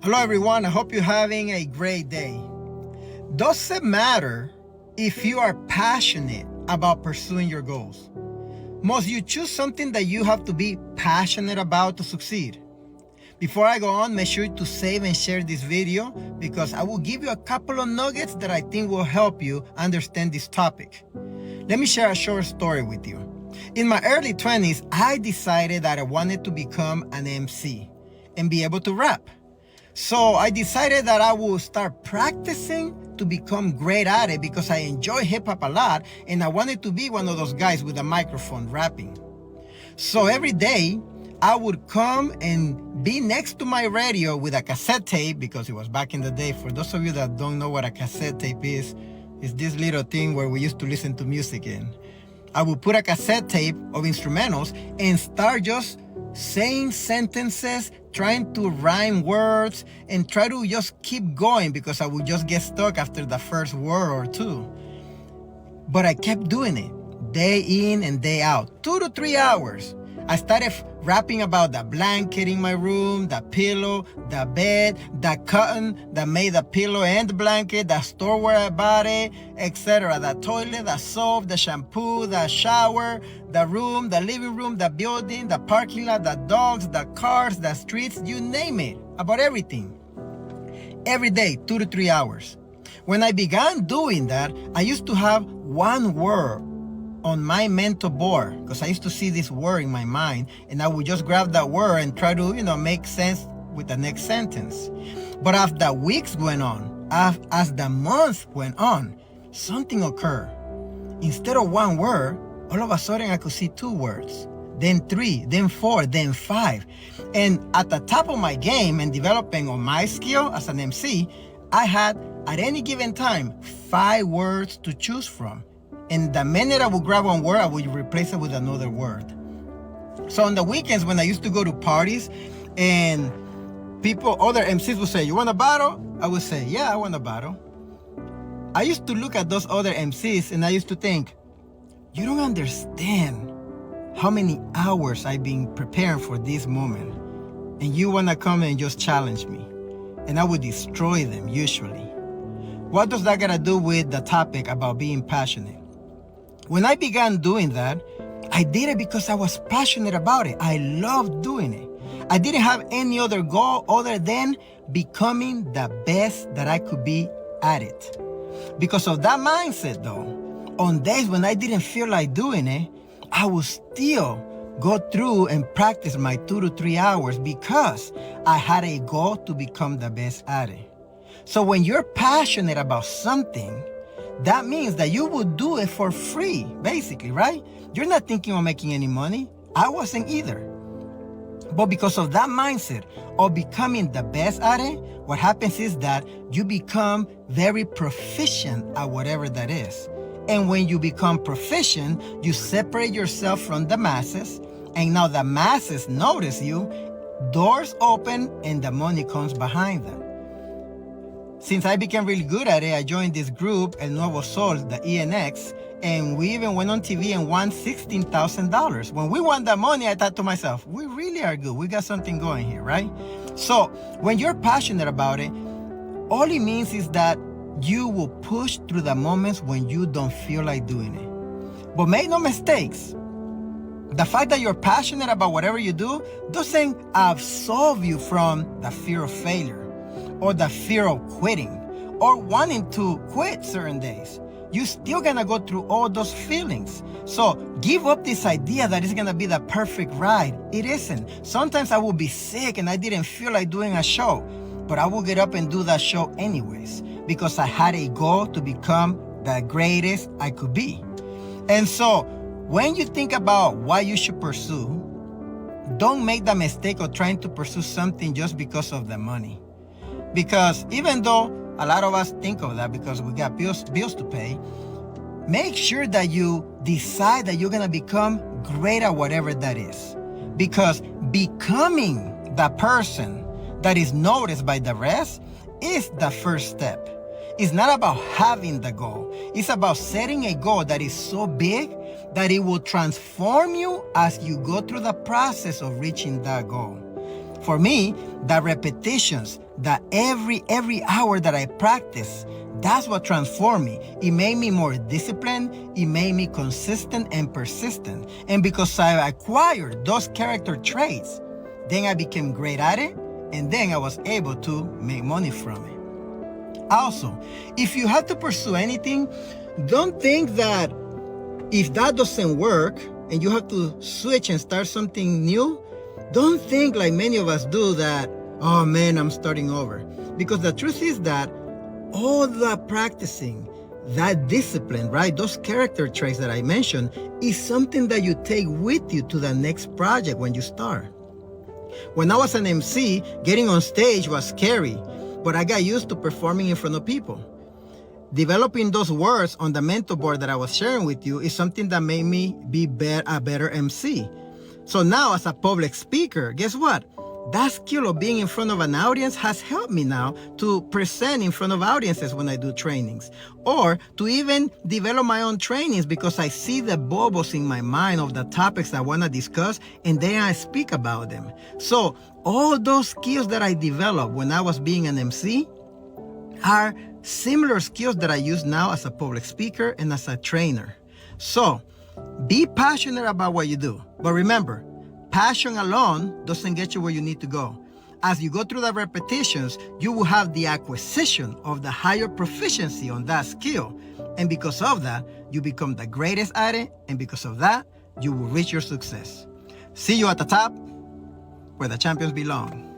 Hello everyone, I hope you're having a great day. Does it matter if you are passionate about pursuing your goals? Must you choose something that you have to be passionate about to succeed? Before I go on, make sure to save and share this video because I will give you a couple of nuggets that I think will help you understand this topic. Let me share a short story with you. In my early 20s, I decided that I wanted to become an MC and be able to rap. So I decided that I will start practicing to become great at it because I enjoy hip hop a lot and I wanted to be one of those guys with a microphone rapping. So every day I would come and be next to my radio with a cassette tape, because it was back in the day. For those of you that don't know what a cassette tape is, it's this little thing where we used to listen to music in. I would put a cassette tape of instrumentals and start just saying sentences, trying to rhyme words, and try to just keep going because I would just get stuck after the first word or two. But I kept doing it day in and day out, 2 to 3 hours. I started rapping about the blanket in my room, the pillow, the bed, the cotton that made the pillow and the blanket, the store where I bought it, etc. The toilet, the soap, the shampoo, the shower, the room, the living room, the building, the parking lot, the dogs, the cars, the streets, you name it, about everything. Every day, 2 to 3 hours. When I began doing that, I used to have one word on my mental board because I used to see this word in my mind and I would just grab that word and try to, make sense with the next sentence. But as the weeks went on, as the months went on, something occurred. Instead of one word, all of a sudden I could see 2 words, then 3, then 4, then 5. And at the top of my game and developing on my skill as an MC, I had at any given time 5 words to choose from. And the minute I would grab one word, I would replace it with another word. So on the weekends when I used to go to parties and other MCs would say, "You want a bottle?" I would say, "Yeah, I want a bottle." I used to look at those other MCs and I used to think, you don't understand how many hours I've been preparing for this moment. And you want to come and just challenge me. And I would destroy them usually. What does that got to do with the topic about being passionate? When I began doing that, I did it because I was passionate about it. I loved doing it. I didn't have any other goal other than becoming the best that I could be at it. Because of that mindset though, on days when I didn't feel like doing it, I would still go through and practice my 2 to 3 hours because I had a goal to become the best at it. So when you're passionate about something, that means that you would do it for free, basically, right? You're not thinking of making any money. I wasn't either. But because of that mindset of becoming the best at it, what happens is that you become very proficient at whatever that is. And when you become proficient, you separate yourself from the masses. And now the masses notice you, doors open, and the money comes behind them. Since I became really good at it, I joined this group, El Nuevo Sol, the ENX, and we even went on TV and won $16,000. When we won that money, I thought to myself, we really are good. We got something going here, right? So when you're passionate about it, all it means is that you will push through the moments when you don't feel like doing it. But make no mistakes. The fact that you're passionate about whatever you do doesn't absolve you from the fear of failure, or the fear of quitting, or wanting to quit certain days. You're still gonna go through all those feelings. So give up this idea that it's gonna be the perfect ride. It isn't. Sometimes I will be sick and I didn't feel like doing a show, but I will get up and do that show anyways because I had a goal to become the greatest I could be. And so when you think about what you should pursue, don't make the mistake of trying to pursue something just because of the money. Because even though a lot of us think of that because we got bills to pay, make sure that you decide that you're going to become great at whatever that is. Because becoming the person that is noticed by the rest is the first step. It's not about having the goal. It's about setting a goal that is so big that it will transform you as you go through the process of reaching that goal. For me, the repetitions, that every hour that I practice, that's what transformed me. It made me more disciplined. It made me consistent and persistent. And because I acquired those character traits, then I became great at it, and then I was able to make money from it. Also, if you have to pursue anything, don't think that if that doesn't work and you have to switch and start something new, don't think like many of us do that, oh man, I'm starting over. Because the truth is that all that practicing, that discipline, right? Those character traits that I mentioned is something that you take with you to the next project when you start. When I was an MC, getting on stage was scary, but I got used to performing in front of people. Developing those words on the mentor board that I was sharing with you is something that made me be a better MC. So now as a public speaker, guess what? That skill of being in front of an audience has helped me now to present in front of audiences when I do trainings, or to even develop my own trainings because I see the bubbles in my mind of the topics I want to discuss, and then I speak about them. So all those skills that I developed when I was being an MC are similar skills that I use now as a public speaker and as a trainer. So be passionate about what you do. But remember, passion alone doesn't get you where you need to go. As you go through the repetitions, you will have the acquisition of the higher proficiency on that skill. And because of that, you become the greatest at it. And because of that, you will reach your success. See you at the top where the champions belong.